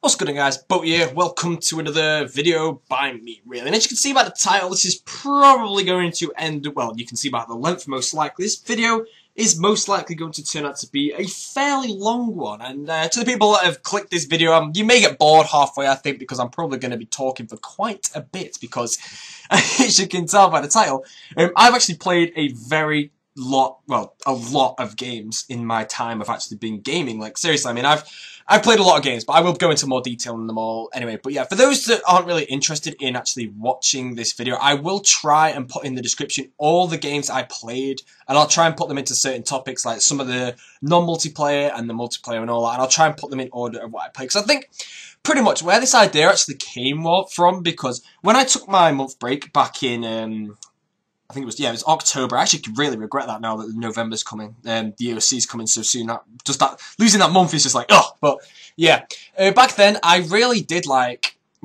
What's good guys, B0aty here, welcome to another video by me really. And as you can see by the title, this is probably going to end, well you can see by the length most likely, this video is most likely going to turn out to be a fairly long one. And to the people that have clicked this video, you may get bored halfway I think, because I'm probably going to be talking for quite a bit, because as you can tell by the title, I've actually played a lot of games in my time of actually been gaming. Like seriously, I mean I've played a lot of games, but I will go into more detail on them all anyway. But yeah, for those that aren't really interested in actually watching this video, I will try and put in the description all the games I played, and I'll try and put them into certain topics, like some of the non-multiplayer and the multiplayer and all that, and I'll try and put them in order of what I play, because I think pretty much where this idea actually came from, because when I took my month break back in I think it was October. I actually really regret that now that November's coming. The EOC's coming so soon. Losing that month is just like, ugh. But yeah, back then I really did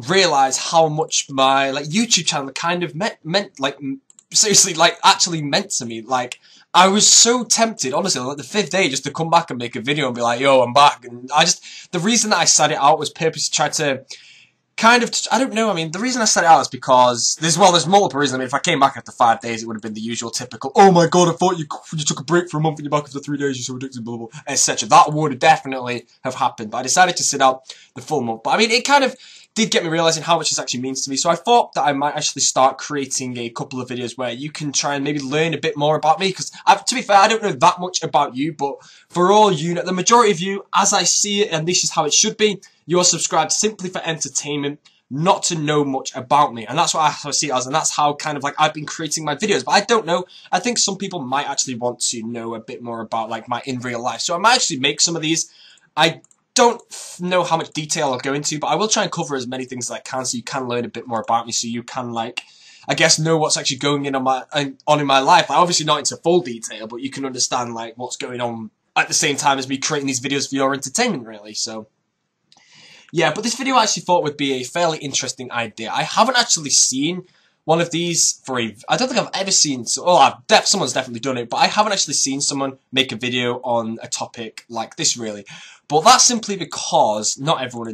realize how much my YouTube channel kind of meant seriously actually meant to me. Like I was so tempted, honestly, like the 5th day, just to come back and make a video and be like, yo, I'm back. And the reason that I set it out was purposely to try to I don't know, I mean, the reason I set it out is because, there's multiple reasons. I mean, if I came back after 5 days, it would have been the usual typical, oh my god, I thought you took a break for a month and you're back after 3 days, you're so ridiculous, blah, blah, blah, etc. That would definitely have happened, but I decided to sit out the full month. But I mean, it kind of did get me realising how much this actually means to me, so I thought that I might actually start creating a couple of videos where you can try and maybe learn a bit more about me, because to be fair, I don't know that much about you, but for all you know, the majority of you, as I see it, and this is how it should be, you are subscribed simply for entertainment, not to know much about me. And that's what I see it as, and that's how kind of I've been creating my videos. But I don't know, I think some people might actually want to know a bit more about my in real life, so I might actually make some of these. I don't know how much detail I'll go into, but I will try and cover as many things as I can, so you can learn a bit more about me, so you can I guess know what's actually going in my life. Obviously not into full detail, but you can understand what's going on at the same time as me creating these videos for your entertainment really. So yeah, but this video I actually thought would be a fairly interesting idea. I haven't actually seen one of these I don't think I've ever seen, someone's definitely done it, but I haven't actually seen someone make a video on a topic like this really. But that's simply because not everyone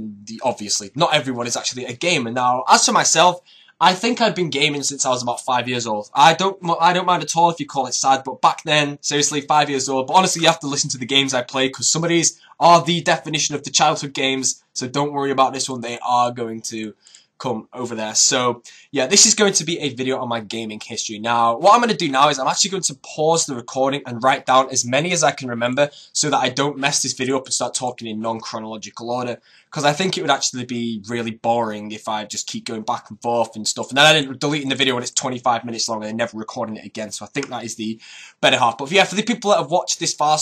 is actually a gamer. Now, as for myself, I think I've been gaming since I was about 5 years old. I don't mind at all if you call it sad, but back then, seriously, 5 years old. But honestly, you have to listen to the games I play, because some of these are the definition of the childhood games, so don't worry about this one, they are going to come over there. So yeah, this is going to be a video on my gaming history. Now, what I'm going to do now is I'm actually going to pause the recording and write down as many as I can remember, so that I don't mess this video up and start talking in non-chronological order, because I think it would actually be really boring if I just keep going back and forth and stuff, and then I end up deleting the video when it's 25 minutes long and then never recording it again. So I think that is the better half. But yeah, for the people that have watched this far,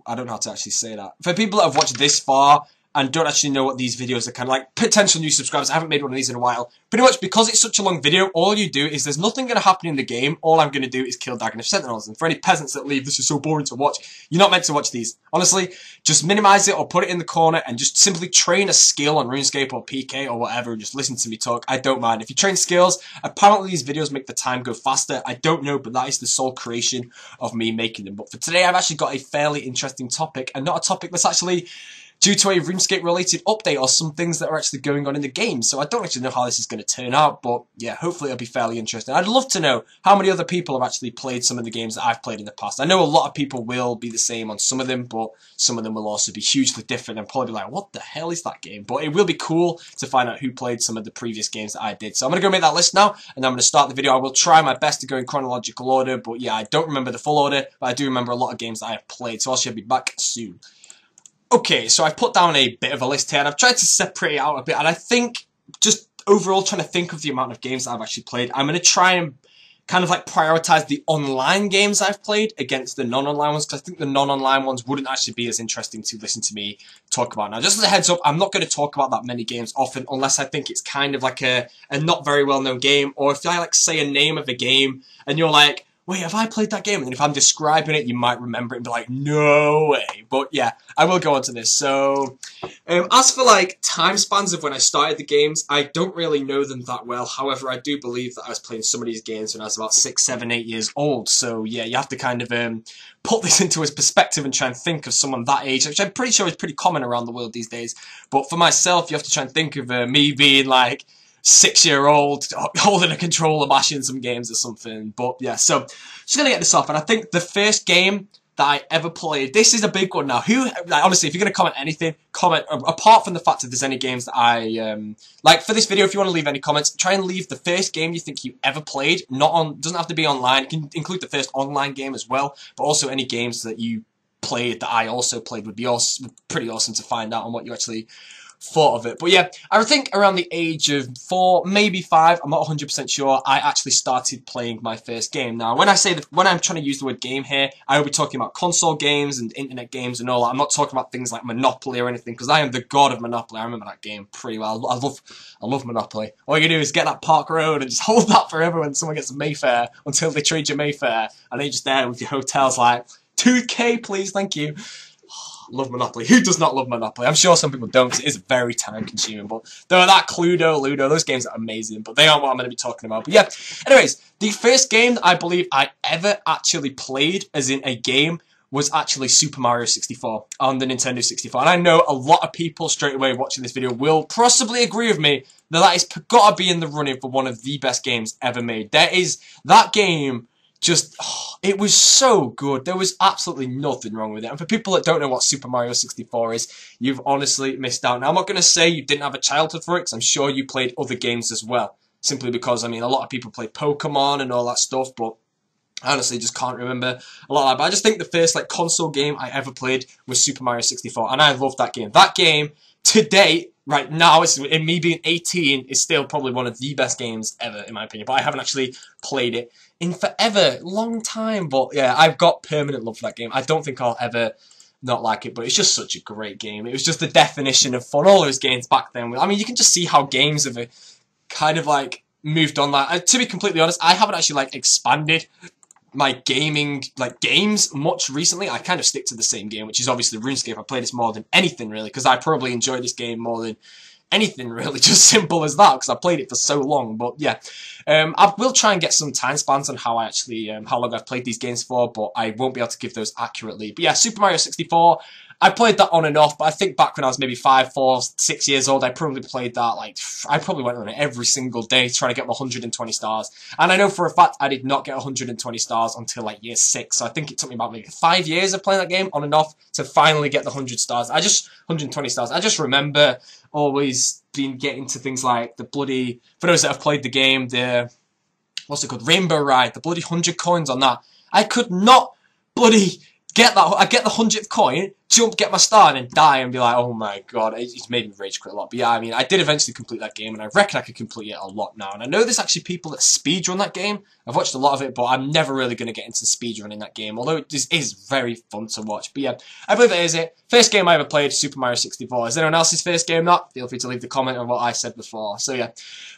I don't know how to actually say that. For people that have watched this far and don't actually know what these videos are kind of potential new subscribers, I haven't made one of these in a while. Pretty much because it's such a long video, all you do is there's nothing going to happen in the game. All I'm going to do is kill Dagenham Sentinels. And for any peasants that leave, this is so boring to watch, you're not meant to watch these. Honestly, just minimize it or put it in the corner and just simply train a skill on RuneScape or PK or whatever and just listen to me talk. I don't mind. If you train skills, apparently these videos make the time go faster. I don't know, but that is the sole creation of me making them. But for today, I've actually got a fairly interesting topic, and not a topic that's actually due to a RuneScape related update or some things that are actually going on in the game. So I don't actually know how this is going to turn out, but yeah, hopefully it'll be fairly interesting. I'd love to know how many other people have actually played some of the games that I've played in the past. I know a lot of people will be the same on some of them, but some of them will also be hugely different and probably be like, what the hell is that game? But it will be cool to find out who played some of the previous games that I did. So I'm going to go make that list now, and I'm going to start the video. I will try my best to go in chronological order, but yeah, I don't remember the full order, but I do remember a lot of games that I have played, so I shall be back soon. Okay, so I've put down a bit of a list here, and I've tried to separate it out a bit, and I think, just overall trying to think of the amount of games that I've actually played, I'm going to try and kind of prioritise the online games I've played against the non-online ones, because I think the non-online ones wouldn't actually be as interesting to listen to me talk about. Now, just as a heads up, I'm not going to talk about that many games often, unless I think it's kind of a not very well-known game, or if I say a name of a game, and you're like, wait, have I played that game? And then if I'm describing it, you might remember it and be like, no way. But yeah, I will go on to this. So, as for like time spans of when I started the games, I don't really know them that well. However, I do believe that I was playing some of these games when I was about 6, 7, 8 years old. So yeah, you have to kind of put this into its perspective and try and think of someone that age, which I'm pretty sure is pretty common around the world these days. But for myself, you have to try and think of me being like 6-year-old holding a controller, mashing some games or something. But yeah, so just gonna get this off, and I think the first game that I ever played, this is a big one now. Who, like, honestly, if you're gonna comment anything, comment apart from the fact that there's any games that I like for this video. If you want to leave any comments, try and leave the first game you think you ever played. Doesn't have to be online. It can include the first online game as well, but also any games that you played that I also played would be pretty awesome to find out on what you actually thought of it. But yeah, I think around the age of 4, maybe 5, I'm not 100% sure, I actually started playing my first game. Now, when I'm trying to use the word game here, I will be talking about console games and internet games and all that. I'm not talking about things like Monopoly or anything, because I am the god of Monopoly. I remember that game pretty well. I love Monopoly. All you do is get that Park Road and just hold that forever when someone gets a Mayfair, until they trade you Mayfair, and then you're just there with your hotels like, 2k please, thank you. Love Monopoly. Who does not love Monopoly? I'm sure some people don't. It is very time consuming. But though that Cluedo, Ludo, those games are amazing. But they aren't what I'm going to be talking about. But yeah, anyways, the first game that I believe I ever actually played, as in a game, was actually Super Mario 64 on the Nintendo 64. And I know a lot of people straight away watching this video will possibly agree with me that that has got to be in the running for one of the best games ever made. That game. Just, it was so good. There was absolutely nothing wrong with it. And for people that don't know what Super Mario 64 is, you've honestly missed out. Now, I'm not going to say you didn't have a childhood for it, because I'm sure you played other games as well. Simply because, I mean, a lot of people played Pokemon and all that stuff, but I honestly just can't remember a lot of that. But I just think the first like console game I ever played was Super Mario 64, and I loved that game. That game, to date, right now, in me being 18, is still probably one of the best games ever, in my opinion. But I haven't actually played it in forever, long time. But yeah, I've got permanent love for that game. I don't think I'll ever not like it, but it's just such a great game. It was just the definition of fun. All those games back then, I mean, you can just see how games have kind of like moved on. Like, to be completely honest, I haven't actually like expanded my gaming games much recently. I kind of stick to the same game, which is obviously RuneScape. I play this more than anything really, because I probably enjoy this game more than anything really, just simple as that, because I played it for so long. But yeah, I will try and get some time spans on how I actually how long I've played these games for, but I won't be able to give those accurately. But yeah, Super Mario 64, I played that on and off, but I think back when I was maybe 5, 4, 6 years old, I probably played that, like, I probably went on it every single day trying to get my 120 stars. And I know for a fact I did not get 120 stars until, like, year 6. So I think it took me about maybe 5 years of playing that game on and off to finally get the 120 stars. I just remember always getting to things like the bloody, for those that have played the game, what's it called, Rainbow Ride, the bloody 100 coins on that. I could not bloody get that. I get the 100th coin, jump, get my star, and then die and be like, oh my god, it's made me rage quit a lot. But yeah, I mean, I did eventually complete that game, and I reckon I could complete it a lot now. And I know there's actually people that speedrun that game. I've watched a lot of it, but I'm never really going to get into speedrunning that game, although it is very fun to watch. But yeah, I believe that is it. First game I ever played, Super Mario 64. Is anyone else's first game not? Feel free to leave the comment on what I said before. So yeah,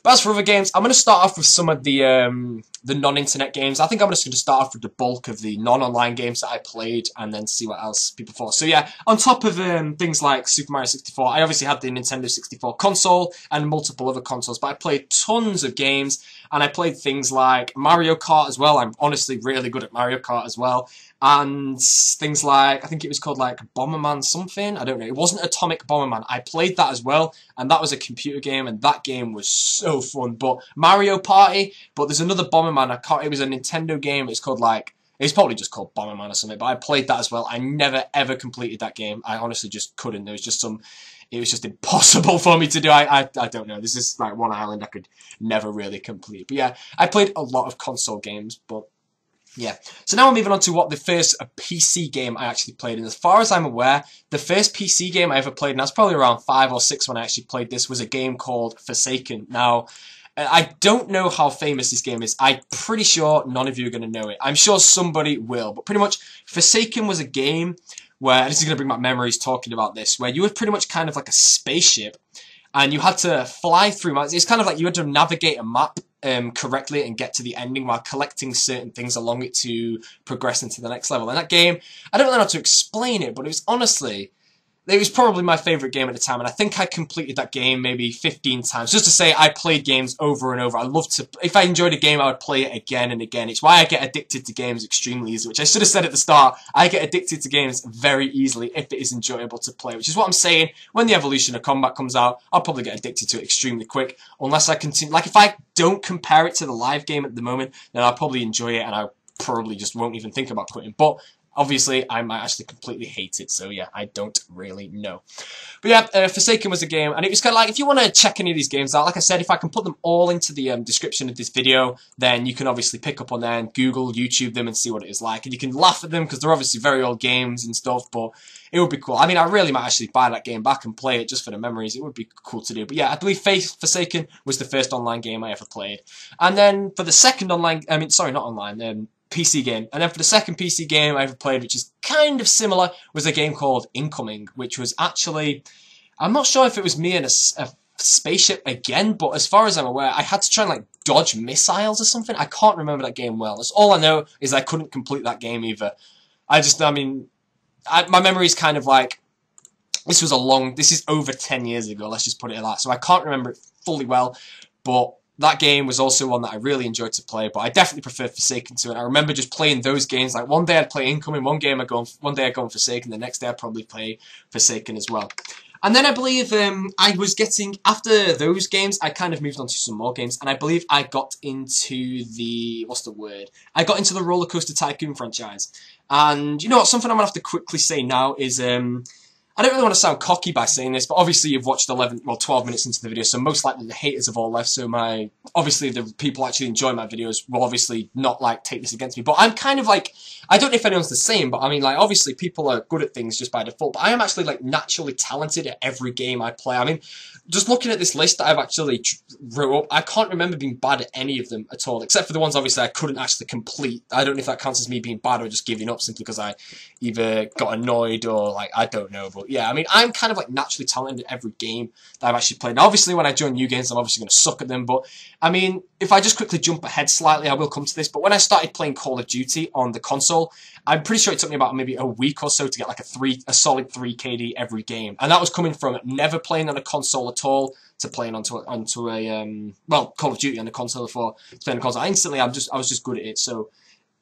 but as for other games, I'm going to start off with some of the non-internet games. I think I'm just going to start off with the bulk of the non-online games that I played, and then see what else people thought. So yeah, on top of things like Super Mario 64, I obviously had the Nintendo 64 console and multiple other consoles, but I played tons of games, and I played things like Mario Kart as well. I'm honestly really good at Mario Kart as well. And things like, I think it was called like Bomberman something, I don't know. It wasn't Atomic Bomberman. I played that as well, and that was a computer game, and that game was so fun. But Mario Party, but there's another Bomberman, it was a Nintendo game, it's called like, it's probably just called Bomberman or something, but I played that as well. I never ever completed that game. I honestly just couldn't. It was just impossible for me to do. I don't know. This is like one island I could never really complete. But yeah, I played a lot of console games, but yeah. So now we're moving on to what the first PC game I actually played. And as far as I'm aware, the first PC game I ever played, and I was probably around 5 or 6 when I actually played this, was a game called Forsaken. Now, I don't know how famous this game is. I'm pretty sure none of you are going to know it. I'm sure somebody will. But pretty much, Forsaken was a game where, this is going to bring back memories talking about this, where you were pretty much kind of like a spaceship, and you had to fly through maps. It's kind of like you had to navigate a map correctly and get to the ending while collecting certain things along it to progress into the next level. And that game, I don't really know how to explain it, but it was honestly, it was probably my favourite game at the time, and I think I completed that game maybe 15 times. Just to say, I played games over and over. I love to, if I enjoyed a game, I would play it again and again. It's why I get addicted to games extremely easily, which I should have said at the start. I get addicted to games very easily if it is enjoyable to play, which is what I'm saying. When the Evolution of Combat comes out, I'll probably get addicted to it extremely quick, unless I continue. Like, if I don't compare it to the live game at the moment, then I'll probably enjoy it, and I probably just won't even think about quitting. But obviously, I might actually completely hate it, so yeah, I don't really know. But yeah, Forsaken was a game, and it was kind of like, if you want to check any of these games out, like I said, if I can put them all into the description of this video, then you can obviously pick up on there and Google, YouTube them and see what it is like. And you can laugh at them, because they're obviously very old games and stuff, but it would be cool. I mean, I really might actually buy that game back and play it just for the memories. It would be cool to do. But yeah, I believe Forsaken was the first online game I ever played. And then for the second PC game. And then for the second PC game I ever played, which is kind of similar, was a game called Incoming, which was actually, I'm not sure if it was me in a spaceship again, but as far as I'm aware, I had to try and like dodge missiles or something. I can't remember that game well. That's all I know, is I couldn't complete that game either. My memory is kind of like, this is over 10 years ago, let's just put it like that, so I can't remember it fully well, but that game was also one that I really enjoyed to play, but I definitely prefer Forsaken to it. I remember just playing those games, like one day I'd play Incoming, one day I'd go on Forsaken, the next day I'd probably play Forsaken as well. And then I believe I was getting, after those games, I kind of moved on to some more games, and I believe I got into the, I got into the Roller Coaster Tycoon franchise. And you know what, something I'm going to have to quickly say now is, I don't really want to sound cocky by saying this, but obviously you've watched 12 minutes into the video, so most likely the haters have all left, so obviously the people actually enjoy my videos will obviously not, like, take this against me. But I'm kind of like, I don't know if anyone's the same, but I mean, like, obviously people are good at things just by default, but I am actually, like, naturally talented at every game I play. I mean, just looking at this list that I've actually wrote up, I can't remember being bad at any of them at all, except for the ones, obviously, I couldn't actually complete. I don't know if that counts as me being bad or just giving up simply because I either got annoyed or, like, I don't know. But yeah, I mean, I'm kind of, like, naturally talented at every game that I've actually played. Now, obviously, when I join new games, I'm obviously going to suck at them, but, I mean, if I just quickly jump ahead slightly, I will come to this, but when I started playing Call of Duty on the console, I'm pretty sure it took me about maybe a week or so to get, like, a solid 3 KD every game. And that was coming from never playing on a console at all to playing onto a Call of Duty on the console before playing on the console. Instantly, I was just good at it. So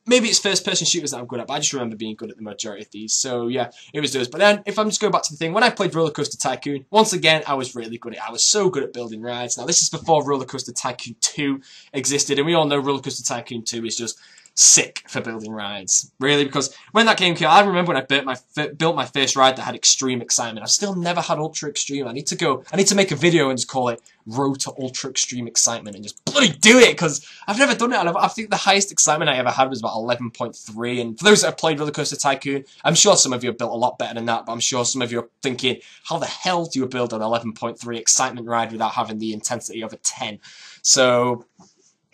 maybe it's first-person shooters that I'm good at, but I just remember being good at the majority of these. So yeah, it was those. But then, if I'm just going back to the thing, when I played Roller Coaster Tycoon, once again, I was really good at it. I was so good at building rides. Now, this is before Roller Coaster Tycoon 2 existed, and we all know Roller Coaster Tycoon 2 is just sick for building rides, really, because when that game came out, I remember when I built my first ride that had extreme excitement. I've still never had ultra extreme. I need to make a video and just call it Road to Ultra Extreme Excitement and just bloody do it, because I've never done it. And I think the highest excitement I ever had was about 11.3, and for those that have played Roller Coaster Tycoon, I'm sure some of you have built a lot better than that, but I'm sure some of you are thinking, how the hell do you build an 11.3 excitement ride without having the intensity of a 10? So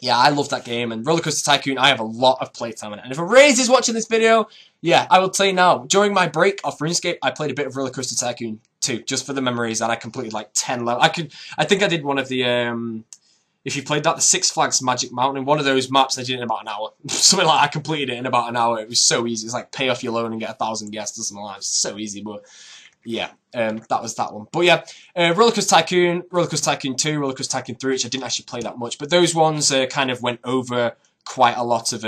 yeah, I love that game, and Roller Coaster Tycoon, I have a lot of playtime in it. And if a Raze is watching this video, yeah, I will tell you now, during my break off RuneScape, I played a bit of Roller Coaster Tycoon 2, just for the memories, and I completed like 10 levels. I think I did one of the, if you played that, the Six Flags Magic Mountain, one of those maps I did in about an hour. Something like I completed it in about an hour. It was so easy. It's like pay off your loan and get 1,000 guests or something like that. It's so easy, but yeah, that was that one. But yeah, Roller Coaster Tycoon, Roller Coaster Tycoon 2, Roller Coaster Tycoon 3, which I didn't actually play that much, but those ones kind of went over quite a lot of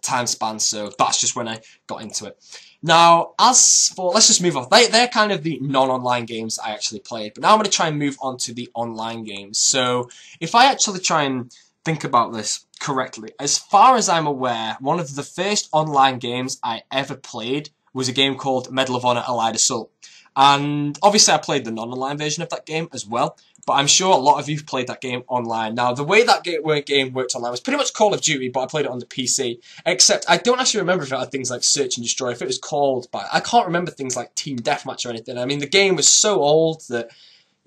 time span, so that's just when I got into it. Now, as for, let's just move on. They're kind of the non-online games I actually played, but now I'm going to try and move on to the online games. So, if I actually try and think about this correctly, as far as I'm aware, one of the first online games I ever played was a game called Medal of Honor Allied Assault. And obviously I played the non-online version of that game as well, but I'm sure a lot of you have played that game online. Now, the way that game worked online was pretty much Call of Duty, but I played it on the PC, except I don't actually remember if it had things like Search and Destroy, if it was called, but I can't remember things like Team Deathmatch or anything. I mean, the game was so old that,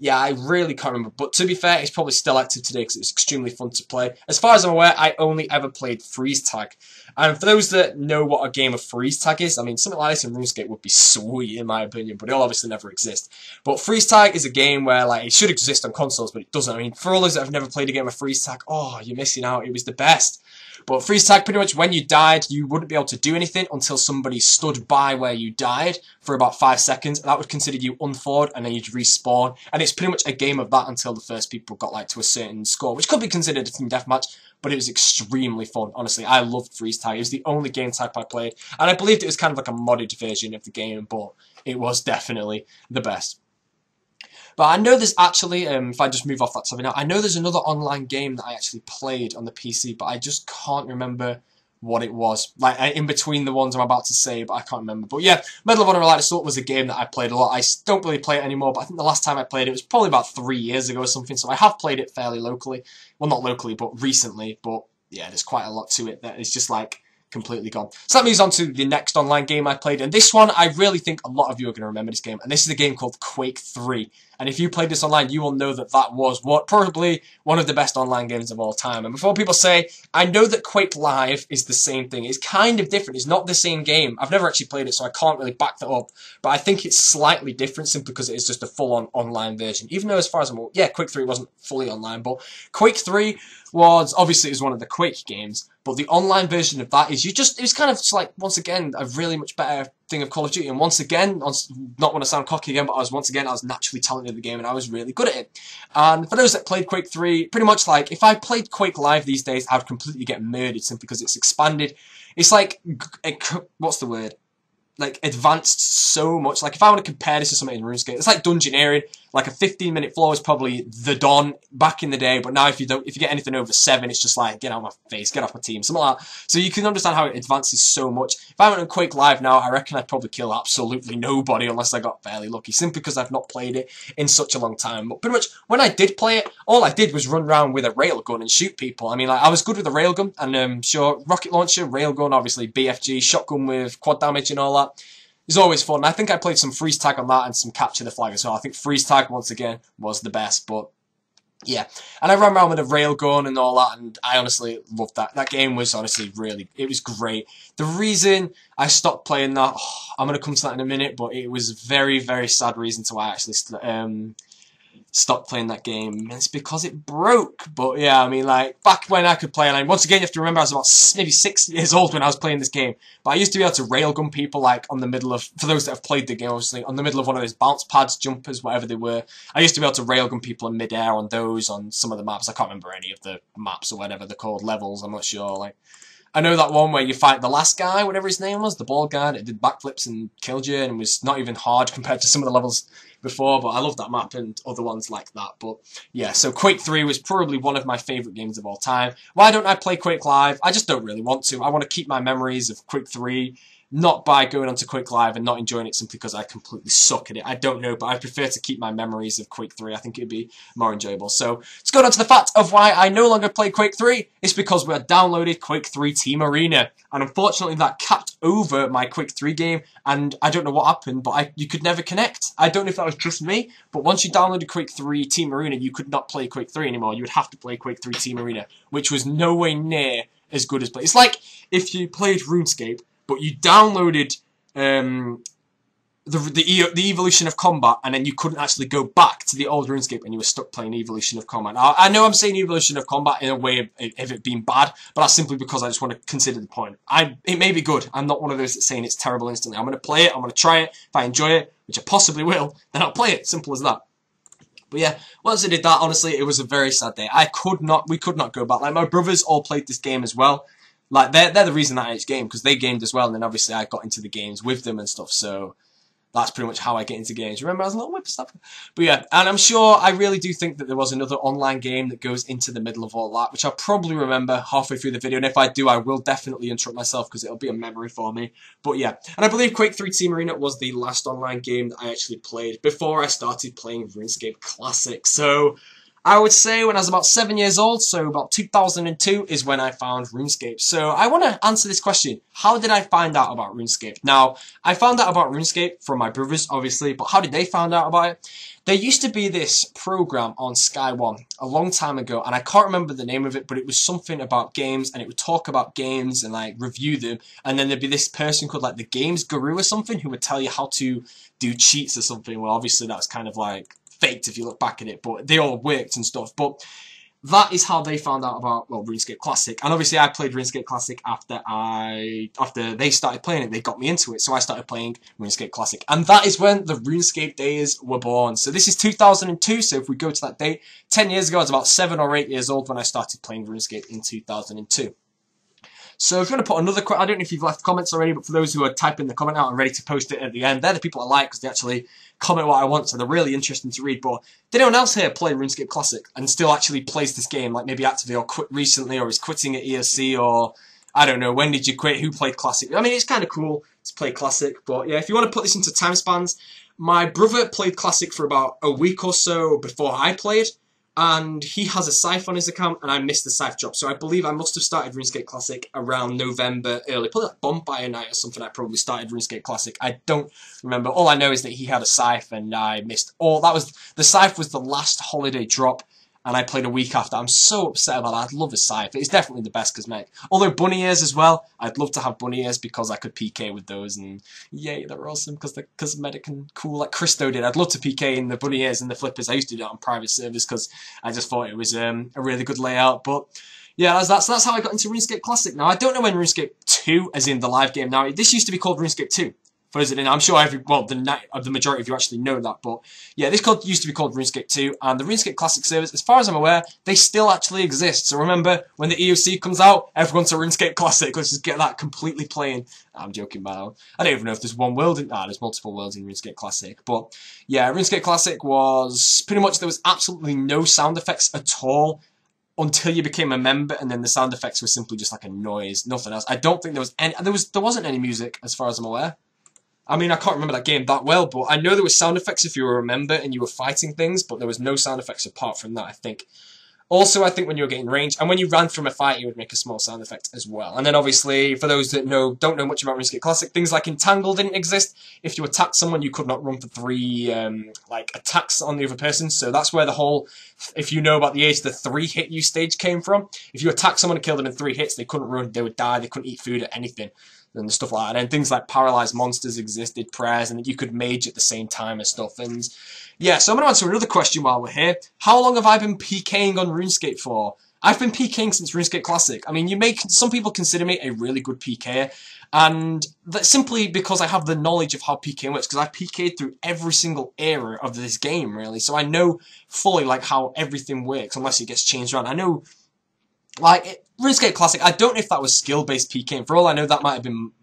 yeah, I really can't remember. But to be fair, it's probably still active today because it's extremely fun to play. As far as I'm aware, I only ever played Freeze Tag. And for those that know what a game of freeze tag is, I mean, something like this in RuneScape would be sweet in my opinion, but it'll obviously never exist. But freeze tag is a game where, like, it should exist on consoles, but it doesn't. I mean, for all those that have never played a game of freeze tag, oh, you're missing out. It was the best. But freeze tag, pretty much when you died, you wouldn't be able to do anything until somebody stood by where you died for about 5 seconds. That would consider you unthawed, and then you'd respawn. And it's pretty much a game of that until the first people got, like, to a certain score, which could be considered a team deathmatch. But it was extremely fun. Honestly, I loved freeze tag. It was the only game type I played, and I believed it was kind of like a modded version of the game, but it was definitely the best. But I know there's actually, if I just move off that topic now, I know there's another online game that I actually played on the PC, but I just can't remember what it was. Like, in between the ones I'm about to say, but I can't remember. But yeah, Medal of Honor Elite Assault was a game that I played a lot. I don't really play it anymore, but I think the last time I played it was probably about 3 years ago or something, so I have played it fairly locally. Well, not locally, but recently. But yeah, there's quite a lot to it that is just like completely gone. So that moves on to the next online game I played, and this one, I really think a lot of you are going to remember this game, and this is a game called Quake 3. And if you played this online, you will know that that was probably one of the best online games of all time. And before people say, I know that Quake Live is the same thing. It's kind of different. It's not the same game. I've never actually played it, so I can't really back that up. But I think it's slightly different simply because it is just a full-on online version. Even though, as far as I'm aware, yeah, Quake 3 wasn't fully online, but Quake 3 was, obviously, it was one of the Quake games. But the online version of that is it was kind of just like, once again, a really much better thing of Call of Duty. And once again, not want to sound cocky again, but I was naturally talented in the game and I was really good at it. And for those that played Quake 3, pretty much like, if I played Quake Live these days, I would completely get murdered simply because it's expanded. It's like, what's the word? Like, advanced so much. Like, if I want to compare this to something in RuneScape, it's like dungeoneering. Like, a 15-minute floor is probably the dawn back in the day, but now if you get anything over 7, it's just like, get out of my face, get off my team, something like that. So you can understand how it advances so much. If I went on Quake Live now, I reckon I'd probably kill absolutely nobody unless I got fairly lucky, simply because I've not played it in such a long time. But pretty much, when I did play it, all I did was run around with a railgun and shoot people. I mean, like, I was good with a railgun, and sure, rocket launcher, railgun, obviously, BFG, shotgun with quad damage and all that. It's always fun. I think I played some freeze tag on that and some capture the flag as well. I think freeze tag, once again, was the best, but yeah. And I ran around with a railgun and all that, and I honestly loved that. That game was honestly it was great. The reason I stopped playing that, I'm going to come to that in a minute, but it was a very, very sad reason to why I actually stopped playing that game, and it's because it broke. But yeah, I mean, like, back when I could play, and once again, you have to remember I was about maybe 6 years old when I was playing this game, but I used to be able to railgun people, like, on the middle of, for those that have played the game, obviously, on the middle of one of those bounce pads, jumpers, whatever they were. I used to be able to railgun people in midair on those, on some of the maps. I can't remember any of the maps or whatever they're called, levels, I'm not sure, like. I know that one where you fight the last guy, whatever his name was, the bald guy that did backflips and killed you, and was not even hard compared to some of the levels before, but I love that map and other ones like that. But yeah, so Quake 3 was probably one of my favourite games of all time. Why don't I play Quake Live? I just don't really want to. I want to keep my memories of Quake 3, not by going onto Quake Live and not enjoying it simply because I completely suck at it. I don't know, but I prefer to keep my memories of Quake 3. I think it'd be more enjoyable. So let's go on to the fact of why I no longer play Quake 3. It's because we had downloaded Quake 3 Team Arena. And unfortunately that capped over my Quake 3 game, and I don't know what happened, but you could never connect. I don't know if that was just me, but once you downloaded Quake 3 Team Arena, you could not play Quake 3 anymore. You would have to play Quake 3 Team Arena, which was nowhere near as good as play. It's like if you played RuneScape, but you downloaded the Evolution of Combat, and then you couldn't actually go back to the old RuneScape, and you were stuck playing Evolution of Combat. Now, I know I'm saying Evolution of Combat in a way of it being bad, but that's simply because I just want to consider the point. It may be good. I'm not one of those that's saying it's terrible instantly. I'm going to play it. I'm going to try it. If I enjoy it, which I possibly will, then I'll play it. Simple as that. But yeah, once I did that, honestly, it was a very sad day. We could not go back. Like, my brothers all played this game as well. Like, they're the reason that it's game, because they gamed as well, and then obviously I got into the games with them and stuff, so that's pretty much how I get into games. Remember, I was a little whippersnapper. But yeah, and I'm sure, I really do think that there was another online game that goes into the middle of all that, which I'll probably remember halfway through the video, and if I do, I will definitely interrupt myself, because it'll be a memory for me. But yeah, and I believe Quake 3 Team Arena was the last online game that I actually played before I started playing RuneScape Classic, so I would say when I was about 7 years old, so about 2002 is when I found RuneScape. So I want to answer this question. How did I find out about RuneScape? Now, I found out about RuneScape from my brothers, obviously, but how did they find out about it? There used to be this program on Sky One a long time ago, and I can't remember the name of it, but it was something about games, and it would talk about games and like review them, and then there'd be this person called like the Games Guru or something who would tell you how to do cheats or something. Well, obviously that's kind of like faked if you look back at it, but they all worked and stuff. But that is how they found out about, well, RuneScape Classic. And obviously I played RuneScape Classic after they started playing it. They got me into it, so I started playing RuneScape Classic. And that is when the RuneScape days were born. So this is 2002, so if we go to that date, 10 years ago, I was about 7 or 8 years old when I started playing RuneScape in 2002. So if you want to put another, I don't know if you've left comments already, but for those who are typing the comment out and ready to post it at the end, they're the people I like because they actually comment what I want, so they're really interesting to read. But did anyone else here play RuneScape Classic and still actually plays this game, like maybe actively or quit recently, or is quitting at ESC, or I don't know, when did you quit, who played Classic? I mean, it's kind of cool to play Classic, but yeah, if you want to put this into time spans, my brother played Classic for about a week or so before I played, and he has a Scythe on his account, and I missed the Scythe drop. So I believe I must have started RuneScape Classic around November early. Probably like Bonfire Night or something, I probably started RuneScape Classic. I don't remember. All I know is that he had a Scythe, and I missed all. The Scythe was the last holiday drop, and I played a week after. I'm so upset about that. I'd love a Scythe. It's definitely the best cosmetic. Although bunny ears as well, I'd love to have bunny ears because I could PK with those, and yay, they're awesome because they're cosmetic and cool like Christo did. I'd love to PK in the bunny ears and the flippers. I used to do that on private servers because I just thought it was a really good layout. But yeah, that's how I got into RuneScape Classic. Now, I don't know when RuneScape 2, as in the live game. Now, this used to be called RuneScape 2. For those that didn't, I'm sure the majority of you actually know that, but yeah, this used to be called RuneScape 2, and the RuneScape Classic servers, as far as I'm aware, they still actually exist. So remember, when the EOC comes out, everyone's to RuneScape Classic. Let's just get that completely playing. I'm joking, man. I don't even know if there's one world there's multiple worlds in RuneScape Classic. But yeah, RuneScape Classic was pretty much, there was absolutely no sound effects at all until you became a member, and then the sound effects were simply just like a noise, nothing else. I don't think there was any, there wasn't any music as far as I'm aware. I mean, I can't remember that game that well, but I know there were sound effects if you were a member and you were fighting things, but there was no sound effects apart from that, I think. Also, I think when you were getting range, and when you ran from a fight, you would make a small sound effect as well. And then obviously, for those that don't know much about RuneScape Classic, things like Entangle didn't exist. If you attacked someone, you could not run for 3 attacks on the other person. So that's where the whole, if you know about the age, the 3-hit you stage came from. If you attack someone and kill them in 3 hits, they couldn't run, they would die, they couldn't eat food or anything. And stuff like that. And things like paralyzed monsters existed, prayers, and you could mage at the same time and stuff. And yeah, so I'm going to answer another question while we're here. How long have I been PKing on RuneScape for? I've been PKing since RuneScape Classic. I mean, some people consider me a really good PKer, and that's simply because I have the knowledge of how PKing works, because I've PK'd through every single era of this game, really. So I know fully like how everything works, unless it gets changed around. I know, like, RuneScape Classic, I don't know if that was skill-based PKing. For all I know, that might have been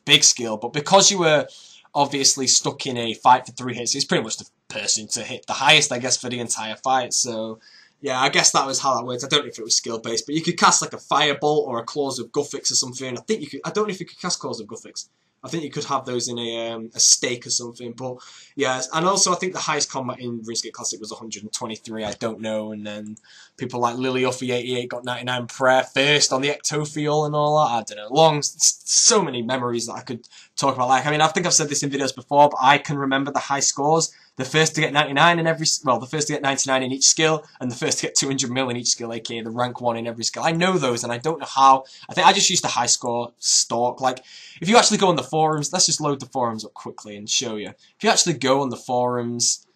big skill, but because you were obviously stuck in a fight for 3 hits, it's pretty much the person to hit the highest, I guess, for the entire fight. So yeah, I guess that was how that worked. I don't know if it was skill-based, but you could cast like a Firebolt or a Claws of Guthix or something. I think you could, I don't know if you could cast Claws of Guthix. I think you could have those in a stake or something, but yeah, and also I think the highest combat in RuneScape Classic was 123, I don't know, and then people like B0aty got 99 prayer first on the Ectophial and all that, I don't know, so many memories that I could talk about. Like, I mean, I think I've said this in videos before, but I can remember the high scores. The first to get 99 in every, well, the first to get 99 in each skill, and the first to get 200 mil in each skill, aka the rank 1 in every skill. I know those, and I don't know how. I think I just used the high score stalk. Like, if you actually go on the forums, let's just load the forums up quickly and show you. If you actually go on the forums,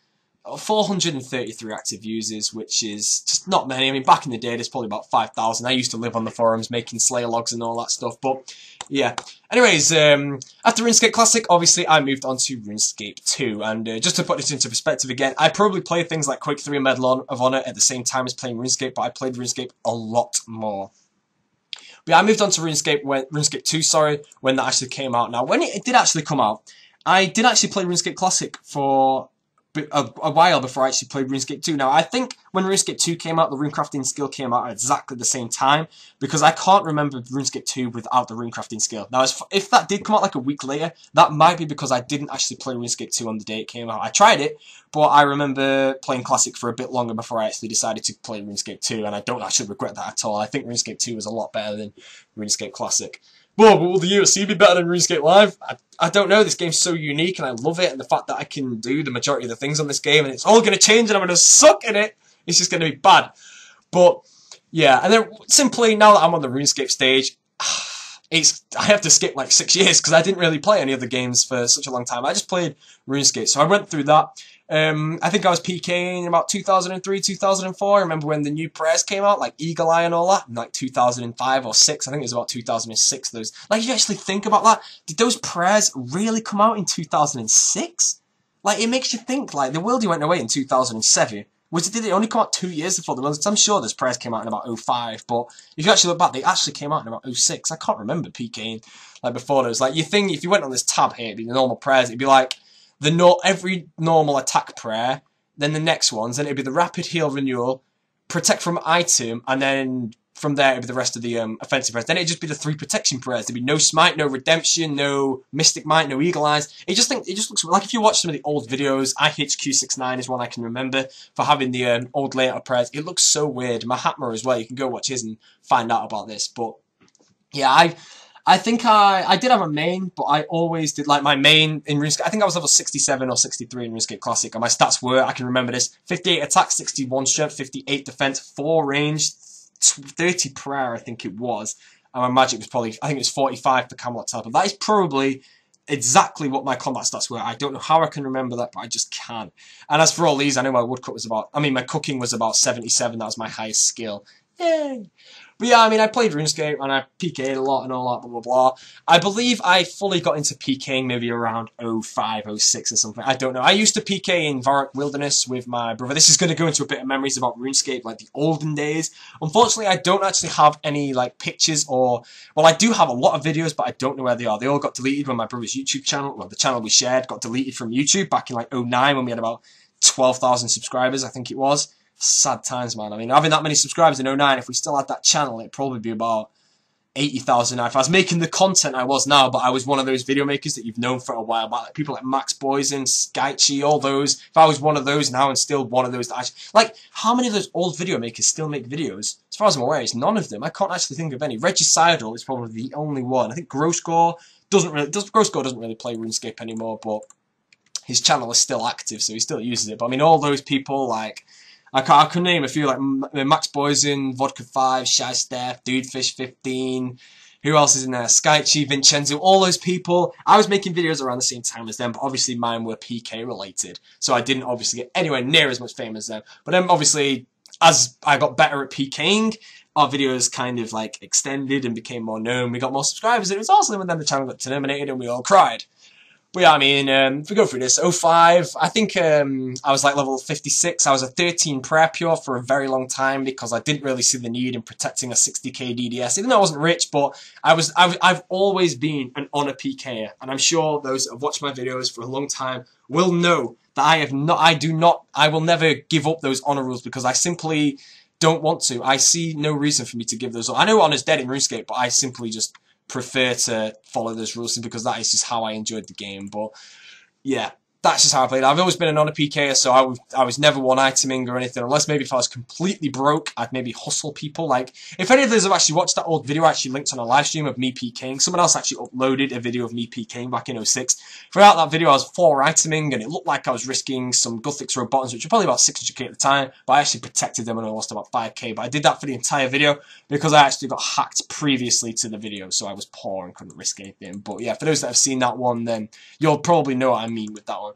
433 active users, which is just not many. I mean, back in the day, there's probably about 5,000. I used to live on the forums making Slayer logs and all that stuff, but yeah. Anyways, after RuneScape Classic, obviously, I moved on to RuneScape 2, and just to put this into perspective again, I probably played things like Quake 3 and Medal of Honor at the same time as playing RuneScape, but I played RuneScape a lot more. But yeah, I moved on to RuneScape 2, sorry, when that actually came out. Now, when it did actually come out, I did actually play RuneScape Classic for a while before I actually played RuneScape 2. Now, I think when RuneScape 2 came out, the runecrafting skill came out at exactly the same time, because I can't remember RuneScape 2 without the runecrafting skill. Now, if that did come out like a week later, that might be because I didn't actually play RuneScape 2 on the day it came out. I tried it, but I remember playing Classic for a bit longer before I actually decided to play RuneScape 2, and I don't actually regret that at all. I think RuneScape 2 was a lot better than RuneScape Classic. Well, will the UFC be better than RuneScape Live? I don't know. This game's so unique and I love it, and the fact that I can do the majority of the things on this game and it's all going to change and I'm going to suck in it, it's just going to be bad. But yeah, and then simply now that I'm on the RuneScape stage, I have to skip like 6 years because I didn't really play any other games for such a long time. I just played RuneScape, so I went through that. I think I was PKing in about 2003, 2004. I remember when the new prayers came out, like Eagle Eye and all that, in like 2005 or 6. I think it was about 2006. Those, like, if you actually think about that, did those prayers really come out in 2006? Like, it makes you think, like, the world went away in 2007. Did it only come out 2 years before the ones? I'm sure those prayers came out in about 05, but if you actually look back, they actually came out in about 06. I can't remember PKing, like, before those. Like, you think, if you went on this tab here, it'd be the normal prayers, it'd be like, every normal attack prayer, then the next ones, then it'd be the rapid heal renewal, protect from item, and then from there it'd be the rest of the offensive prayers. Then it'd just be the 3 protection prayers. There'd be no smite, no redemption, no mystic might, no eagle eyes. It just looks like, if you watch some of the old videos, IHQ69 is one I can remember for having the old layout of prayers. It looks so weird. Mahatma as well, you can go watch his and find out about this. But yeah, I think I did have a main, but I always did, like, my main in RuneScape. I think I was level 67 or 63 in RuneScape Classic, and my stats were, I can remember this, 58 attack, 61 strength, 58 defense, 4 range, 30 prayer, I think it was, and my magic was probably, I think it was 45 for Camelot Teleport. That is probably exactly what my combat stats were. I don't know how I can remember that, but I just can. And as for all these, I know my woodcut was about, my cooking was about 77, that was my highest skill. Yay! But yeah, I played RuneScape and I PK'd a lot and all that, blah, blah, blah. I believe I fully got into PKing maybe around 05, 06 or something. I don't know. I used to PK in B0aty Wilderness with my brother. This is going to go into a bit of memories about RuneScape, like the olden days. Unfortunately, I don't actually have any, like, pictures or... Well, I do have a lot of videos, but I don't know where they are. They all got deleted when my brother's YouTube channel, well, the channel we shared, got deleted from YouTube back in, like, 09 when we had about 12,000 subscribers, I think it was. Sad times, man. Having that many subscribers in 09, if we still had that channel, it'd probably be about 80,000 now. If I was making the content I was now, but I was one of those video makers that you've known for a while, like people like Max Boysen, Skychi, all those. If I was one of those now and still one of those that like, how many of those old video makers still make videos? As far as I'm aware, it's none of them. I can't actually think of any. Regicidal is probably the only one. I think Grosscore doesn't really play RuneScape anymore, but his channel is still active, so he still uses it. But all those people, like, I can name a few, like Max Boysen, Vodka 5, Shy Steph, Dudefish 15, who else is in there? Skychi, Vincenzo, all those people. I was making videos around the same time as them, but obviously mine were PK related, so I didn't obviously get anywhere near as much fame as them. But then obviously, as I got better at PKing, our videos kind of like extended and became more known. We got more subscribers. It was awesome, and then the channel got terminated and we all cried. But yeah, if we go through this, 05, I think I was like level 56. I was a 13 prayer pure for a very long time because I didn't really see the need in protecting a 60k DDS, even though I wasn't rich. But I've always been an honor PKer, and I'm sure those that have watched my videos for a long time will know that I will never give up those honor rules because I simply don't want to. I see no reason for me to give those up. I know honor's dead in RuneScape, but I simply just prefer to follow those rules because that is just how I enjoyed the game. But yeah, that's just how I played. I've always been an honor PKer, so I was never one iteming or anything, unless maybe if I was completely broke, I'd maybe hustle people. Like, if any of those have actually watched that old video I actually linked on a live stream of me PKing, someone else actually uploaded a video of me PKing back in 06. Throughout that video, I was 4 iteming, and it looked like I was risking some Guthix Road buttons, which were probably about 600k at the time, but I actually protected them and I lost about 5k. But I did that for the entire video because I actually got hacked previously to the video, so I was poor and couldn't risk anything. But yeah, for those that have seen that one, then you'll probably know what I mean with that one.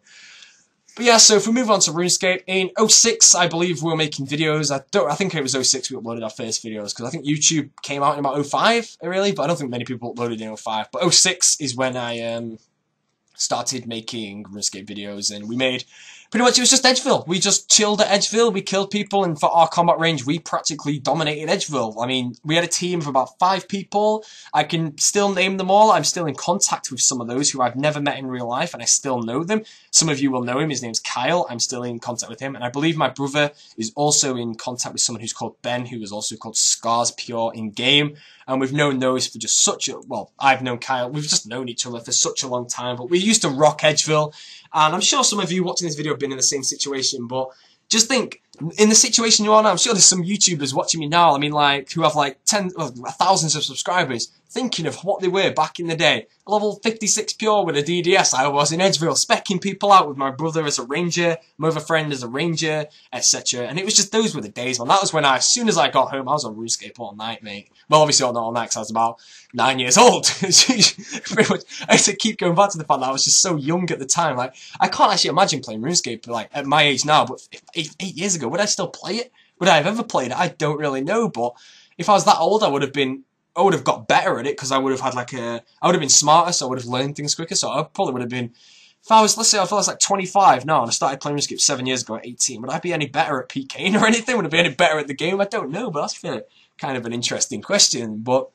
But yeah, so if we move on to RuneScape, in 06, I believe we were making videos. I think it was 06 we uploaded our first videos, because I think YouTube came out in about 05, really, but I don't think many people uploaded in 05. But 06 is when I started making RuneScape videos, and we made pretty much, it was just Edgeville. We just chilled at Edgeville, we killed people, and for our combat range, we practically dominated Edgeville. I mean, we had a team of about 5 people. I can still name them all. I'm still in contact with some of those who I've never met in real life, and I still know them. Some of you will know him. His name's Kyle. I'm still in contact with him, and I believe my brother is also in contact with someone who's called Ben, who is also called Scars Pure in-game. And we've known those for just such a, well, I've known Kyle, we've just known each other for such a long time, but we used to rock Edgeville, and I'm sure some of you watching this video have been in the same situation, but just think, in the situation you are now, I'm sure there's some YouTubers watching me now, I mean, like, who have like thousands of subscribers, thinking of what they were back in the day. Level 56 pure with a DDS, I was in Edgeville, specking people out with my brother as a ranger, my other friend as a ranger, etc. And it was just, those were the days, man. That was when as soon as I got home, I was on RuneScape all night, mate. Well, obviously not all night, because I was about 9 years old. Pretty much, I had to keep going back to the fact that I was just so young at the time. Like, I can't actually imagine playing RuneScape, like, at my age now, but 8 years ago, would I still play it? Would I have ever played it? I don't really know, but if I was that old, I would have got better at it, because I would have had like I would have been smarter, so I would have learned things quicker, so I probably would have been, if I was, let's say if I was like 25 now, and I started playing RuneScape 7 years ago at 18, would I be any better at PKing or anything? Would I be any better at the game? I don't know, but that's kind of an interesting question, but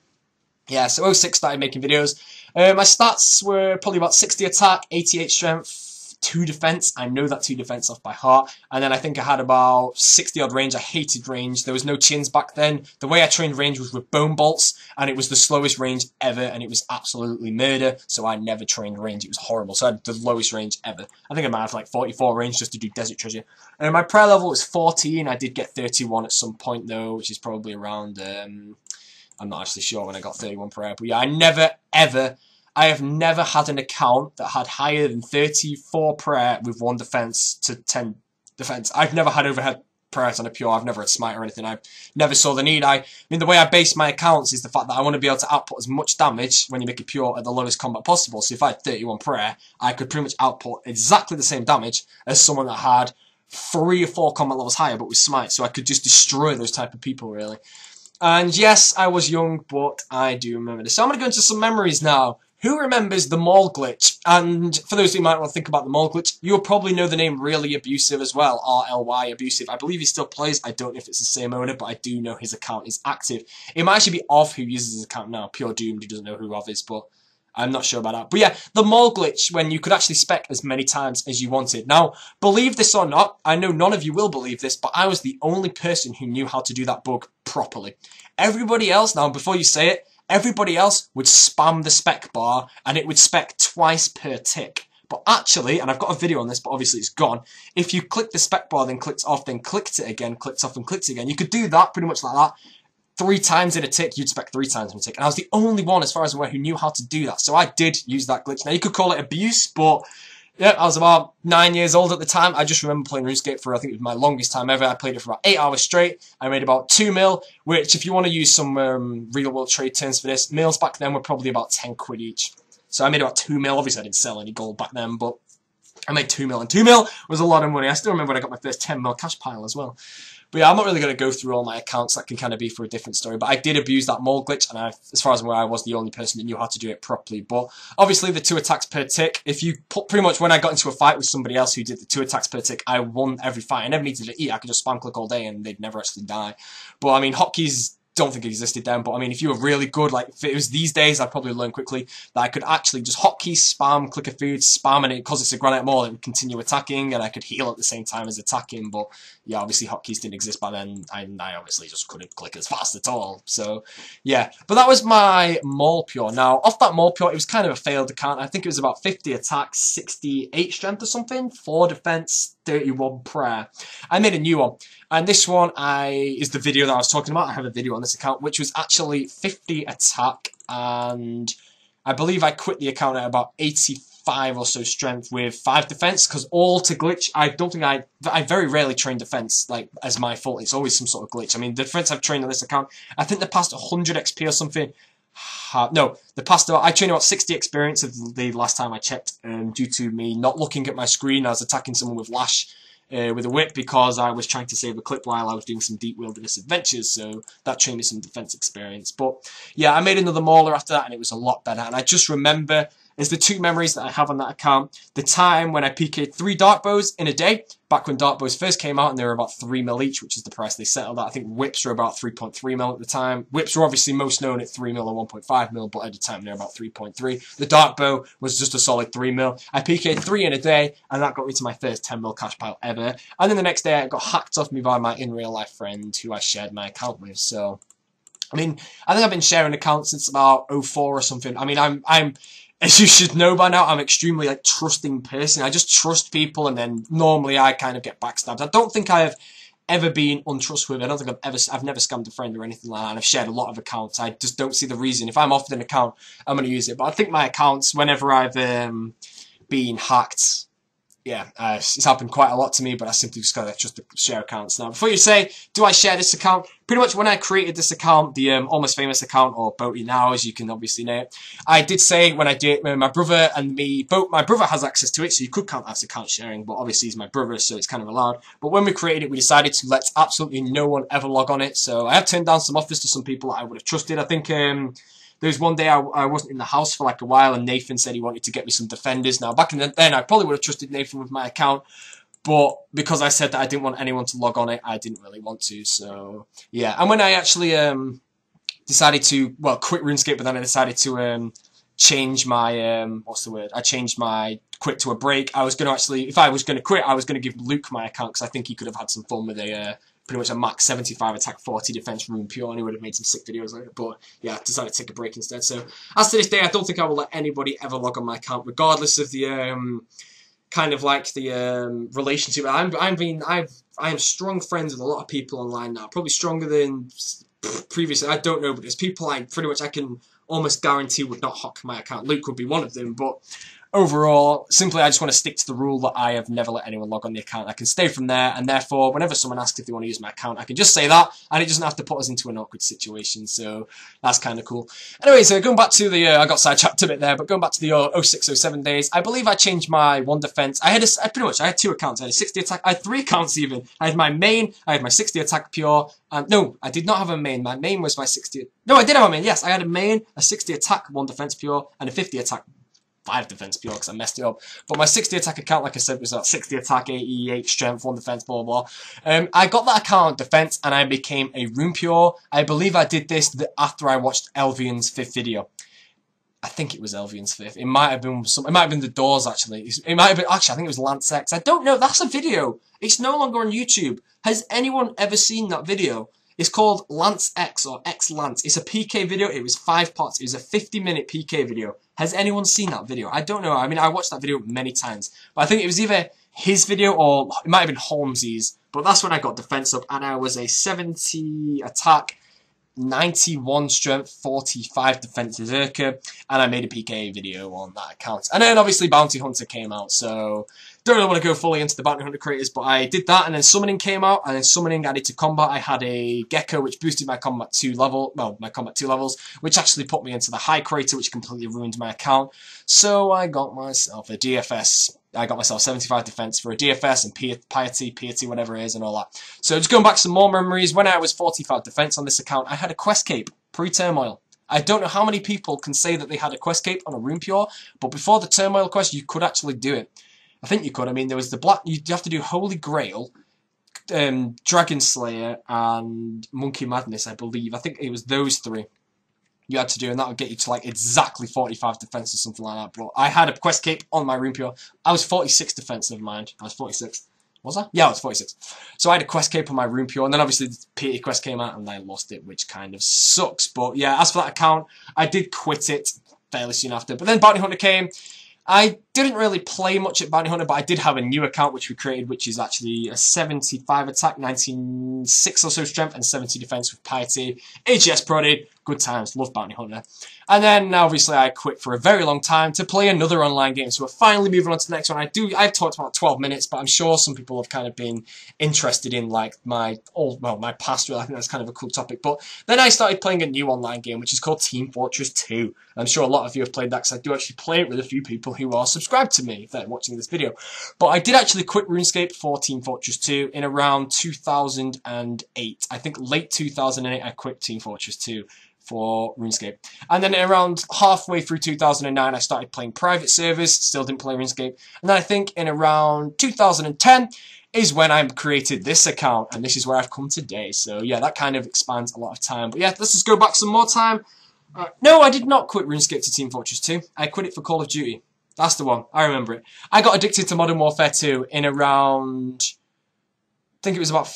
yeah, so 06 started making videos. My stats were probably about 60 attack, 88 strength, 2 defense. I know that 2 defense off by heart. And then I think I had about 60 odd range. I hated range. There was no chins back then. The way I trained range was with bone bolts, and it was the slowest range ever, and it was absolutely murder. So I never trained range. It was horrible. So I had the lowest range ever. I think I might have like 44 range just to do Desert Treasure. And my prayer level was 14. I did get 31 at some point though, which is probably around, I'm not actually sure when I got 31 prayer. But yeah, I have never had an account that had higher than 34 prayer with 1 defense to 10 defense. I've never had overhead prayers on a pure. I've never had smite or anything. I never saw the need. I mean, the way I base my accounts is the fact that I want to be able to output as much damage when you make a pure at the lowest combat possible. So if I had 31 prayer, I could pretty much output exactly the same damage as someone that had 3 or 4 combat levels higher, but with smite. So I could just destroy those type of people, really. And yes, I was young, but I do remember this. So I'm going to go into some memories now. Who remembers the mall glitch? And for those who might want to think about the mall glitch, you'll probably know the name Really Abusive as well, RLY Abusive. I believe he still plays. I don't know if it's the same owner, but I do know his account is active. It might actually be Ov who uses his account now. Pure Doomed, who doesn't know who Ov is, but I'm not sure about that. But yeah, the mall glitch, when you could actually spec as many times as you wanted. Now, believe this or not, I know none of you will believe this, but I was the only person who knew how to do that bug properly. Everybody else, now before you say it, everybody else would spam the spec bar, and it would spec twice per tick. But actually, and I've got a video on this, but obviously it's gone, if you click the spec bar, then clicked off, then clicked it again, clicked off and clicked it again, you could do that pretty much like that. 3 times in a tick, you'd spec 3 times in a tick. And I was the only one, as far as I'm aware, who knew how to do that. So I did use that glitch. Now, you could call it abuse, but yeah, I was about 9 years old at the time. I just remember playing RuneScape for, I think it was my longest time ever. I played it for about 8 hours straight. I made about 2 mil, which if you want to use some real world trade terms for this, mils back then were probably about 10 quid each. So I made about 2 mil. Obviously I didn't sell any gold back then, but I made 2 mil, and 2 mil was a lot of money. I still remember when I got my first 10 mil cash pile as well. But yeah, I'm not really going to go through all my accounts. That can kind of be for a different story. But I did abuse that mole glitch, and as far as I'm aware, I was the only person that knew how to do it properly. But obviously, the 2 attacks per tick, if you put pretty much when I got into a fight with somebody else who did the 2 attacks per tick, I won every fight. I never needed to eat. I could just spam click all day and they'd never actually die. But I mean, hotkeys don't think it existed then, but I mean, if you were really good, like if it was these days, I'd probably learn quickly that I could actually just hotkey spam, click a food, spam, and because it's a granite maul, it would continue attacking, and I could heal at the same time as attacking. But yeah, obviously hotkeys didn't exist back then, and I obviously just couldn't click as fast at all. So yeah, but that was my maul pure. Now, off that maul pure, it was kind of a failed account. I think it was about 50 attack, 68 strength or something, 4 defense, 31 prayer. I made a new one, and this one is the video that I was talking about. I have a video on this account, which was actually 50 attack, and I believe I quit the account at about 85 or so strength with 5 defense, because all to glitch, I don't think I very rarely train defense like as my fault. It's always some sort of glitch. I mean, the defense I've trained on this account, I think they passed 100 XP or something. No, I trained about 60 experience the last time I checked, due to me not looking at my screen. I was attacking someone with Lash with a whip because I was trying to save a clip while I was doing some deep wilderness adventures, so that trained me some defense experience. But yeah, I made another mauler after that, and it was a lot better. And I just remember is the 2 memories that I have on that account. The time when I PK'd 3 dart bows in a day, back when dart bows first came out and they were about 3 mil each, which is the price they settled at. I think whips were about 3.3 mil at the time. Whips were obviously most known at 3 mil or 1.5 mil, but at the time they were about 3.3. The dart bow was just a solid 3 mil. I PK'd 3 in a day, and that got me to my first 10 mil cash pile ever. And then the next day, it got hacked off me by my in real life friend who I shared my account with. So, I mean, I think I've been sharing accounts since about 04 or something. I mean, I'm as you should know by now, I'm extremely like trusting person. I just trust people, and then normally I kind of get backstabbed. I don't think I've ever been untrustworthy. I don't think I've never scammed a friend or anything like that. And I've shared a lot of accounts. I just don't see the reason. If I'm offered an account, I'm going to use it. But I think my accounts, whenever I've been hacked, yeah, it's happened quite a lot to me, but I simply just gotta trust to share accounts. Now, before you say, do I share this account? Pretty much when I created this account, the Almost Famous account, or B0aty now, as you can obviously know it, I did say when I did my brother and me, both my brother has access to it, so you could count that as account sharing, but obviously he's my brother, so it's kind of allowed. But when we created it, we decided to let absolutely no one ever log on it, so I have turned down some offers to some people that I would have trusted. I think there was one day I wasn't in the house for like a while, and Nathan said he wanted to get me some defenders. Now, back then, I probably would have trusted Nathan with my account, but because I said that I didn't want anyone to log on it, I didn't really want to. So, yeah. And when I actually decided to, well, quit RuneScape, but then I decided to change my, what's the word? I changed my quit to a break. I was going to actually, if I was going to quit, I was going to give Luke my account, because I think he could have had some fun with a pretty much a max 75 attack, 40 defense Rune Pure, and he would have made some sick videos later. But yeah, I decided to take a break instead. So as to this day, I don't think I will let anybody ever log on my account, regardless of the kind of like the relationship. I am strong friends with a lot of people online now, probably stronger than previously. I don't know, but there's people I can almost guarantee would not hack my account. Luke would be one of them, but overall, simply I just want to stick to the rule that I have never let anyone log on the account. I can stay from there, and therefore, whenever someone asks if they want to use my account, I can just say that, and it doesn't have to put us into an awkward situation, so that's kind of cool. Anyway, so going back to the, I got sidetracked a bit there, but going back to the 06, 07 days, I believe I changed my one defense. I had I had 2 accounts. I had a 60 attack, I had 3 accounts even. I had my main, I had my 60 attack pure, and no, I did not have a main. My main was my 60, no, I did have a main, yes. I had a main, a 60 attack, 1 defense pure, and a 50 attack 5 defense pure, because I messed it up. But my 60 attack account, like I said, was that 60 attack, 88 strength, 1 defense, blah, blah, blah. I got that account on defense, and I became a Rune Pure. I believe I did this after I watched Elvian's 5th video. I think it was Elvian's 5th. It might have been it might have been the Doors, actually. It might have been, actually, I think it was Lance X. I don't know. That's a video. It's no longer on YouTube. Has anyone ever seen that video? It's called Lance X, or X Lance. It's a PK video. It was 5 parts. It was a 50-minute PK video. Has anyone seen that video? I don't know. I mean, I watched that video many times. But I think it was either his video or it might have been Holmesy's. But that's when I got defense up, and I was a 70 attack, 91 strength, 45 defense berserker, and I made a PK video on that account. And then obviously Bounty Hunter came out, so don't really want to go fully into the Bounty Hunter creators, but I did that, and then Summoning came out, and then Summoning added to combat. I had a Gecko, which boosted my combat 2 level, well, my combat 2 levels, which actually put me into the High Creator, which completely ruined my account. So I got myself a DFS. I got myself 75 defense for a DFS and piety, whatever it is, and all that. So just going back some more memories, when I was 45 defense on this account, I had a quest cape, pre-turmoil. I don't know how many people can say that they had a quest cape on a Rune Pure, but before the turmoil quest, you could actually do it. I think you could. I mean, there was the black, you have to do Holy Grail, Dragon Slayer, and Monkey Madness, I believe. I think it was those 3 you had to do, and that would get you to like exactly 45 defense or something like that. But I had a quest cape on my Rune Pure. I was 46 defense, never mind. I was 46. Was I? Yeah, I was 46. So I had a quest cape on my Rune Pure, and then obviously the PT quest came out, and I lost it, which kind of sucks. But yeah, as for that account, I did quit it fairly soon after. But then Bounty Hunter came. I didn't really play much at Bounty Hunter, but I did have a new account which we created, which is actually a 75 attack, 96 or so strength, and 70 defense with piety. AGS prodded, good times, love Bounty Hunter. And then obviously I quit for a very long time to play another online game. So we're finally moving on to the next one. I've talked about 12 minutes, but I'm sure some people have kind of been interested in like my past. I think that's kind of a cool topic. But then I started playing a new online game, which is called Team Fortress 2. I'm sure a lot of you have played that, because I do actually play it with a few people who are subscribed to me if they're watching this video. But I did actually quit RuneScape for Team Fortress 2 in around 2008. I think late 2008 I quit Team Fortress 2 for RuneScape. And then around halfway through 2009, I started playing private servers, still didn't play RuneScape. And then I think in around 2010 is when I created this account, and this is where I've come today. So yeah, that kind of expands a lot of time. But yeah, let's just go back some more time. No, I did not quit RuneScape to Team Fortress 2. I quit it for Call of Duty. That's the one. I remember it. I got addicted to Modern Warfare 2 in around, I think it was about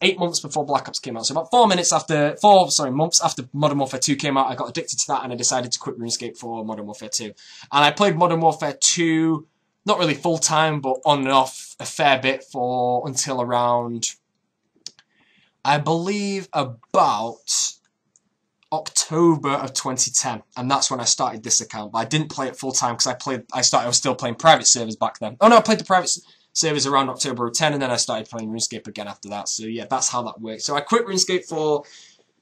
8 months before Black Ops came out. So about 4 months after Modern Warfare 2 came out, I got addicted to that and I decided to quit RuneScape for Modern Warfare 2. And I played Modern Warfare 2, not really full time, but on and off a fair bit for until around, I believe, about October of 2010, and that's when I started this account. But I didn't play it full time because I was still playing private servers back then. Oh no, I played the private servers around October of 10, and then I started playing RuneScape again after that. So yeah, that's how that works. So I quit RuneScape for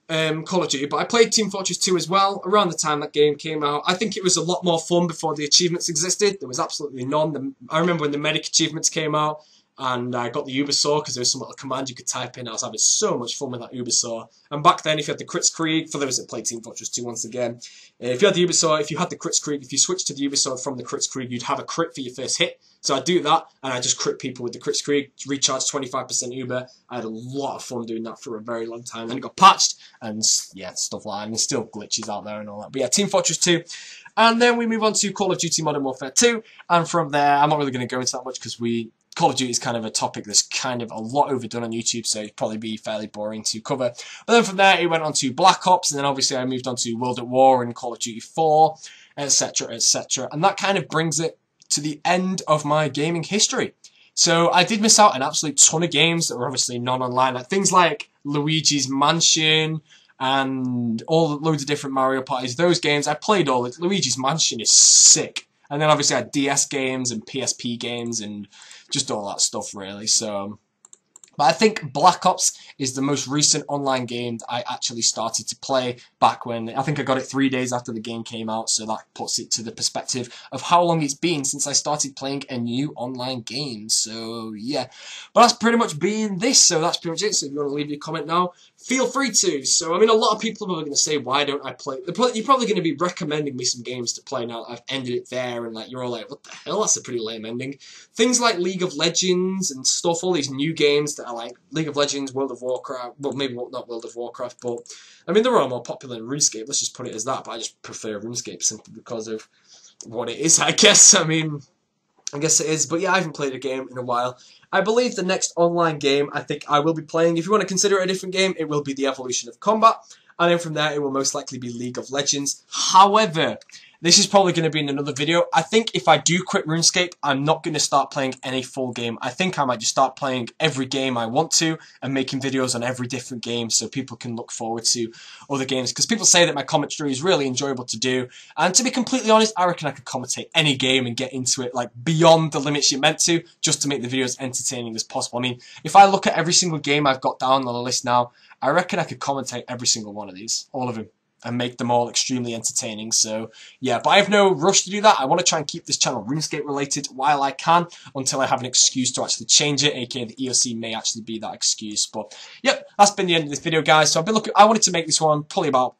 Call of Duty, but I played Team Fortress 2 as well around the time that game came out. I think it was a lot more fun before the achievements existed. There was absolutely none. I remember when the medic achievements came out, and I got the Uber Saw because there was some little command you could type in. I was having so much fun with that Uber Saw. And back then, if you had the Kritzkrieg, for those that played Team Fortress 2 once again, if you had the Uber Saw, if you had the Kritzkrieg, if you switched to the Uber Saw from the Kritzkrieg, you'd have a crit for your first hit. So I'd do that, and I just crit people with the Kritzkrieg, recharge 25% Uber. I had a lot of fun doing that for a very long time. Then it got patched, and yeah, stuff like that. And there's still glitches out there and all that. But yeah, Team Fortress 2. And then we move on to Call of Duty Modern Warfare 2. And from there, I'm not really going to go into that much because Call of Duty is kind of a topic that's kind of a lot overdone on YouTube, so it'd probably be fairly boring to cover. But then from there, it went on to Black Ops, and then obviously I moved on to World at War and Call of Duty 4, etc., etc. And that kind of brings it to the end of my gaming history. So I did miss out on an absolute ton of games that were obviously non-online, like things like Luigi's Mansion and loads of different Mario parties. Those games, I played all of it. Luigi's Mansion is sick. And then obviously I had DS games and PSP games and just all that stuff really. So, but I think Black Ops is the most recent online game that I actually started to play back when, I think I got it 3 days after the game came out, so that puts it to the perspective of how long it's been since I started playing a new online game. So yeah, but that's pretty much been this, so that's pretty much it. So if you want to leave your comment now, feel free to. So I mean, a lot of people are going to say, why don't I play? You're probably going to be recommending me some games to play now that I've ended it there, and like you're all like, what the hell, that's a pretty lame ending. Things like League of Legends and stuff, all these new games that are like League of Legends, World of Warcraft, well maybe not World of Warcraft, but I mean they're all more popular than RuneScape, let's just put it as that, but I just prefer RuneScape simply because of what it is, I guess. I mean, I guess it is, but yeah, I haven't played a game in a while. I believe the next online game I think I will be playing, if you want to consider it a different game, it will be the Evolution of Combat, and then from there it will most likely be League of Legends. However, this is probably going to be in another video. I think if I do quit RuneScape, I'm not going to start playing any full game. I think I might just start playing every game I want to and making videos on every different game so people can look forward to other games. Because people say that my commentary is really enjoyable to do. And to be completely honest, I reckon I could commentate any game and get into it like beyond the limits you're meant to, just to make the videos entertaining as possible. I mean, if I look at every single game I've got down on the list now, I reckon I could commentate every single one of these, all of them, and make them all extremely entertaining. So yeah, but I have no rush to do that. I want to try and keep this channel RuneScape related while I can, until I have an excuse to actually change it, aka the EOC may actually be that excuse. But yep, that's been the end of this video, guys. So I've been I wanted to make this one probably about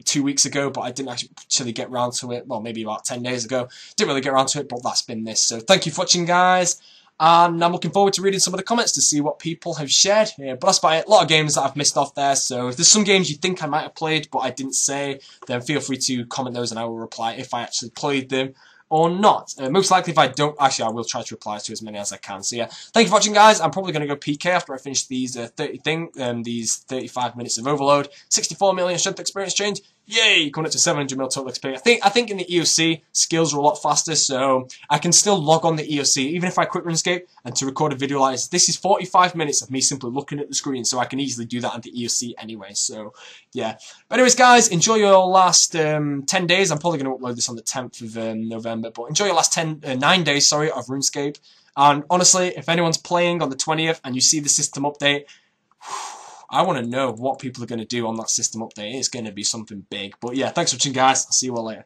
2 weeks ago, but I didn't actually get around to it. Well, maybe about 10 days ago. Didn't really get around to it, but that's been this. So thank you for watching, guys. And I'm looking forward to reading some of the comments to see what people have shared here. But that's about it. A lot of games that I've missed off there. So if there's some games you think I might have played but I didn't say, then feel free to comment those and I will reply if I actually played them or not. Most likely if I don't, actually I will try to reply to as many as I can. So yeah, thank you for watching, guys. I'm probably going to go PK after I finish these these 35 minutes of overload. 64 million strength experience change. Yay! Coming up to 700 mil total experience. I think in the EOC, skills are a lot faster, so I can still log on the EOC, even if I quit RuneScape, and to record a video like this. This is 45 minutes of me simply looking at the screen, so I can easily do that on the EOC anyway, so yeah. But anyways, guys, enjoy your last 10 days. I'm probably going to upload this on the 10th of November, but enjoy your last 9 days, sorry, of RuneScape. And honestly, if anyone's playing on the 20th and you see the system update, I want to know what people are going to do on that system update. It's going to be something big. But yeah, thanks for watching, guys. I'll see you all later.